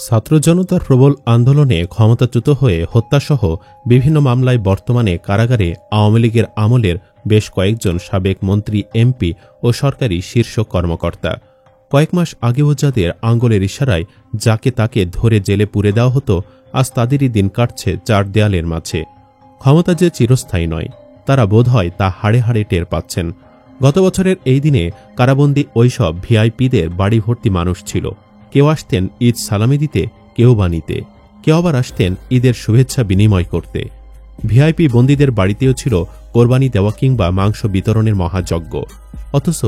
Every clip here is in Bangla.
ছাত্র জনতার প্রবল আন্দোলনে ক্ষমতাচ্যুত হয়ে হত্যাসহ বিভিন্ন মামলায় বর্তমানে কারাগারে আওয়ামী লীগের আমলের বেশ কয়েকজন সাবেক মন্ত্রী, এমপি ও সরকারি শীর্ষ কর্মকর্তা। কয়েক মাস আগেও যাদের আঙ্গুলের ইশারায় যাকে তাকে ধরে জেলে পুরে দেওয়া হতো, আজ তাদেরই দিন কাটছে চার দেয়ালের মাঝে। ক্ষমতা যে চিরস্থায়ী নয়, তারা বোধহয় তা হাড়ে হাড়ে টের পাচ্ছেন। গত বছরের এই দিনে কারাবন্দী ওইসব ভিআইপিদের বাড়ি ভর্তি মানুষ ছিল। কেউ আসতেন ঈদ সালামি দিতে, কেউ বা নিতে, কেউ আবার আসতেন ঈদের শুভেচ্ছা বিনিময় করতে। ভিআইপি বন্দীদের বাড়িতেও ছিল কোরবানি দেওয়া কিংবা মাংস বিতরণের মহাযজ্ঞ। অথচ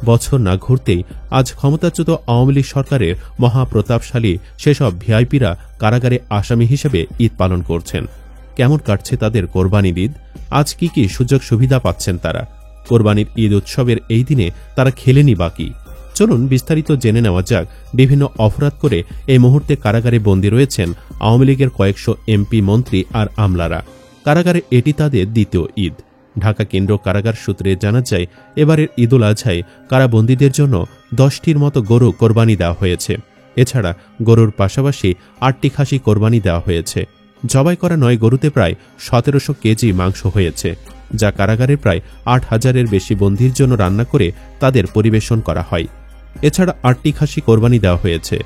বছর না ঘুরতেই আজ ক্ষমতাচ্যুত আওয়ামী লীগ সরকারের মহাপ্রতাপশালী সেসব ভিআইপিরা কারাগারে আসামি হিসেবে ঈদ পালন করছেন। কেমন কাটছে তাদের কোরবানির ঈদ? আজ কি কি সুযোগ সুবিধা পাচ্ছেন তারা? কোরবানির ঈদ উৎসবের এই দিনে তারা খেলেনি বাকি। চলুন বিস্তারিত জেনে নেওয়া যাক বিভিন্ন অপরাধ করে এই মুহূর্তে কারাগারে বন্দী রয়েছেন আওয়ামী লীগের কয়েকশো এমপি, মন্ত্রী আর আমলারা। কারাগারে এটি তাদের দ্বিতীয় ঈদ। ঢাকা কেন্দ্র কারাগার সূত্রে জানা যায়, এবারের ঈদুল আজহায় কারাবন্দীদের জন্য 10টির মতো গরু কোরবানি দেওয়া হয়েছে। এছাড়া গরুর পাশাপাশি 8টি খাসি কোরবানি দেওয়া হয়েছে। জবাই করা 9 গরুতে প্রায় 1700 কেজি মাংস হয়েছে, যা কারাগারে প্রায় 8000-এর বেশি বন্দীর জন্য রান্না করে তাদের পরিবেশন করা হয়। এছাড়া 8টি খাসি কোরবানি দেওয়া হয়েছে।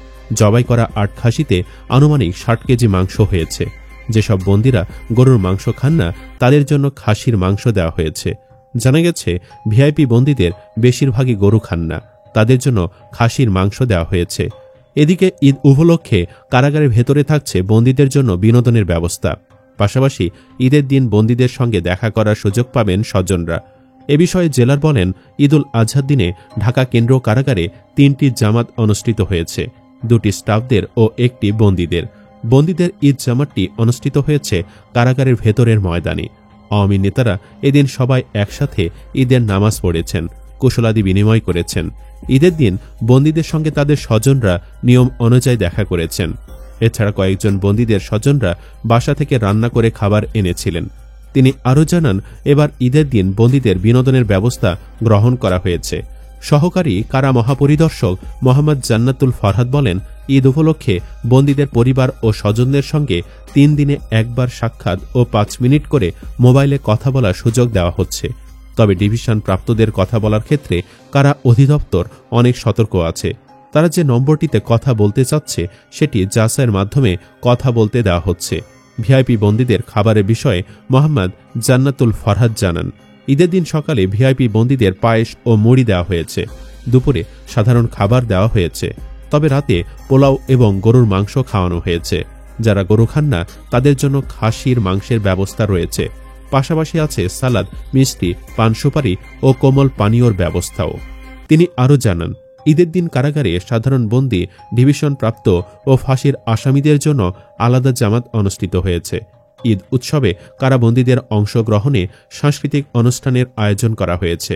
জবাই করা 8 খাসিতে আনুমানিক 60 কেজি মাংস হয়েছে। যেসব বন্দীরা গরুর মাংস খান না, তাদের জন্য খাসির মাংস দেওয়া হয়েছে। জানা গেছে, ভিআইপি বন্দীদের বেশিরভাগই গরু খান না, তাদের জন্য খাসির মাংস দেওয়া হয়েছে। এদিকে ঈদ উপলক্ষে কারাগারের ভেতরে থাকছে বন্দীদের জন্য বিনোদনের ব্যবস্থা। পাশাপাশি ঈদের দিন বন্দীদের সঙ্গে দেখা করার সুযোগ পাবেন স্বজনরা। এ বিষয়ে জেলার বলেন, ঈদুল আজহার দিনে ঢাকা কেন্দ্র কারাগারে 3টি জামাত অনুষ্ঠিত হয়েছে, 2টি স্টাফদের ও 1টি বন্দীদের। বন্দীদের ঈদ জামাতটি অনুষ্ঠিত হয়েছে কারাগারের ভেতরের ময়দানে। আওয়ামী নেতারা এদিন সবাই একসাথে ঈদের নামাজ পড়েছেন, কুশলাদি বিনিময় করেছেন। ঈদের দিন বন্দীদের সঙ্গে তাদের স্বজনরা নিয়ম অনুযায়ী দেখা করেছেন। এছাড়া কয়েকজন বন্দীদের স্বজনরা বাসা থেকে রান্না করে খাবার এনেছিলেন। তিনি আরও জানান, এবার ঈদের দিন বন্দীদের বিনোদনের ব্যবস্থা গ্রহণ করা হয়েছে। সহকারী কারা মহাপরিদর্শক মোহাম্মদ জান্নাতুল ফরহাদ বলেন, ঈদ উপলক্ষে বন্দীদের পরিবার ও স্বজনদের সঙ্গে 3 দিনে একবার সাক্ষাৎ ও 5 মিনিট করে মোবাইলে কথা বলার সুযোগ দেওয়া হচ্ছে। তবে ডিভিশন প্রাপ্তদের কথা বলার ক্ষেত্রে কারা অধিদপ্তর অনেক সতর্ক আছে। তারা যে নম্বরটিতে কথা বলতে চাচ্ছে, সেটি যাচাইয়ের মাধ্যমে কথা বলতে দেওয়া হচ্ছে। ভিআইপি বন্দীদের খাবারের বিষয়ে মোহাম্মদ জান্নাতুল ফরহাদ জানান, ঈদের দিন সকালে ভিআইপি বন্দীদের পায়েস ও মুড়ি দেওয়া হয়েছে। দুপুরে সাধারণ খাবার দেওয়া হয়েছে। তবে রাতে পোলাও এবং গরুর মাংস খাওয়ানো হয়েছে। যারা গরু খান না, তাদের জন্য খাসির মাংসের ব্যবস্থা রয়েছে। পাশাপাশি আছে সালাদ, মিষ্টি, পান সুপারি ও কোমল পানীয়র ব্যবস্থাও। তিনি আরও জানান, ঈদের দিন কারাগারে সাধারণ বন্দী, ডিভিশন প্রাপ্ত ও ফাঁসির আসামিদের জন্য আলাদা জামাত অনুষ্ঠিত হয়েছে। ঈদ উৎসবে কারাবন্দীদের অংশগ্রহণে সাংস্কৃতিক অনুষ্ঠানের আয়োজন করা হয়েছে।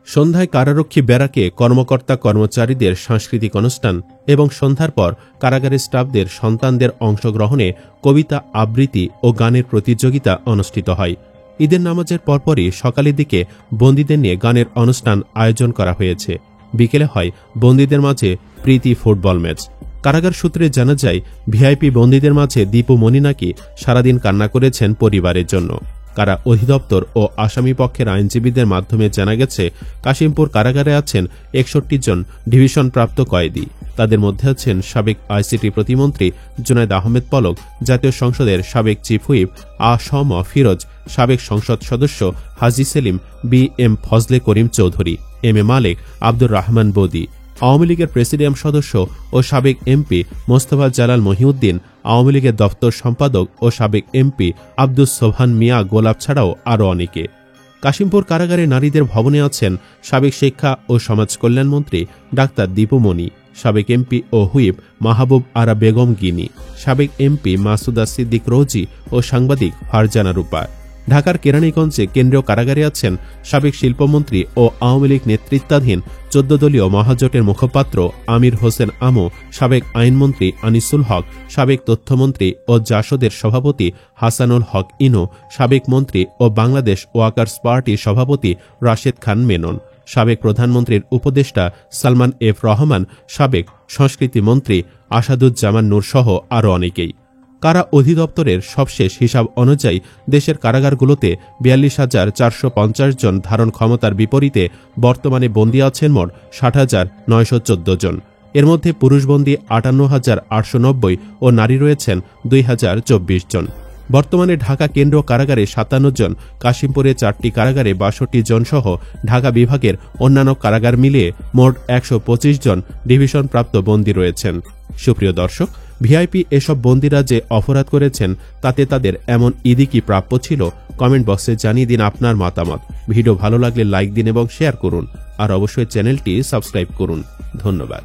সন্ধ্যায় কারারক্ষী ব্যারাকে কর্মকর্তা কর্মচারীদের সাংস্কৃতিক অনুষ্ঠান এবং সন্ধ্যার পর কারাগারের স্টাফদের সন্তানদের অংশগ্রহণে কবিতা আবৃত্তি ও গানের প্রতিযোগিতা অনুষ্ঠিত হয়। ঈদের নামাজের পরপরই সকালের দিকে বন্দীদের নিয়ে গানের অনুষ্ঠান আয়োজন করা হয়েছে। বিকেলে হয় বন্দীদের মাঝে প্রীতি ফুটবল ম্যাচ। কারাগার সূত্রে জানা যায়, ভিআইপি বন্দীদের মাঝে দীপু মনি নাকি সারাদিন কান্না করেছেন পরিবারের জন্য। কারা অধিদপ্তর ও আসামি পক্ষের আইনজীবীদের মাধ্যমে জানা গেছে, কাশিমপুর কারাগারে আছেন 61 জন ডিভিশন প্রাপ্ত কয়েদি। তাদের মধ্যে আছেন সাবেক আইসিটি প্রতিমন্ত্রী জুনায়েদ আহমেদ পলক, জাতীয় সংসদের সাবেক চিফ হুইপ আ.স.ম ফিরোজ, সাবেক সংসদ সদস্য হাজী সেলিম, বি.এম ফজলে করিম চৌধুরী, এম.এ মালেক, আব্দুর রহমান বদি, আওয়ামী লীগের প্রেসিডিয়াম সদস্য ও সাবেক এমপি মোস্তফা জালাল মহিউদ্দিন, আওয়ামী লীগের দপ্তর সম্পাদক ও সাবেক এমপি আব্দুস সোবহান মিয়া গোলাপ ছাড়াও আরও অনেকে। কাশিমপুর কারাগারে নারীদের ভবনে আছেন সাবেক শিক্ষা ও সমাজ কল্যাণমন্ত্রী ডাক্তার দীপু মনি, সাবেক এমপি ও হুইপ মাহবুব আরা বেগম গিনি, সাবেক এমপি মাসুদা সিদ্দিক রোজি ও সাংবাদিক ফারজানা রূপা। ঢাকার কেরানীগঞ্জে কেন্দ্রীয় কারাগারে আছেন সাবেক শিল্পমন্ত্রী ও আওয়ামী লীগ নেতৃত্বাধীন 14 দলীয় মহাজোটের মুখপাত্র আমির হোসেন আমো, সাবেক আইনমন্ত্রী আনিসুল হক, সাবেক তথ্যমন্ত্রী ও জাসদের সভাপতি হাসানুল হক ইনো, সাবেক মন্ত্রী ও বাংলাদেশ ওয়াকার্স পার্টির সভাপতি রাশেদ খান মেনন, সাবেক প্রধানমন্ত্রীর উপদেষ্টা সালমান এফ রহমান, সাবেক সংস্কৃতি মন্ত্রী আসাদুজ্জামান নূর সহ আরও অনেকেই। কারা অধিদপ্তরের সবশেষ হিসাব অনুযায়ী দেশের কারাগারগুলোতে ৪২,৪৫০ জন ধারণ ক্ষমতার বিপরীতে বর্তমানে বন্দী আছেন মোট ৬০,৯১৪ জন। এর মধ্যে পুরুষ বন্দী ৫৮,৮৯০ ও নারী রয়েছেন ২,০২৪ জন। বর্তমানে ঢাকা কেন্দ্র কারাগারে ৫৭ জন, কাশিমপুরে ৪টি কারাগারে ৬২ জন সহ ঢাকা বিভাগের অন্যান্য কারাগার মিলিয়ে মোট ১২৫ জন ডিভিশনপ্রাপ্ত বন্দী রয়েছেন। সুপ্রিয় দর্শক, ভিআইপি এসব বন্দীরা যে অপরাধ করেছেন তাতে তাদের এমন ঈদই কি প্রাপ্য ছিল? কমেন্ট বক্সে জানিয়ে দিন আপনার মতামত। ভিডিও ভালো লাগলে লাইক দিন এবং শেয়ার করুন, আর অবশ্যই চ্যানেলটি সাবস্ক্রাইব করুন। ধন্যবাদ।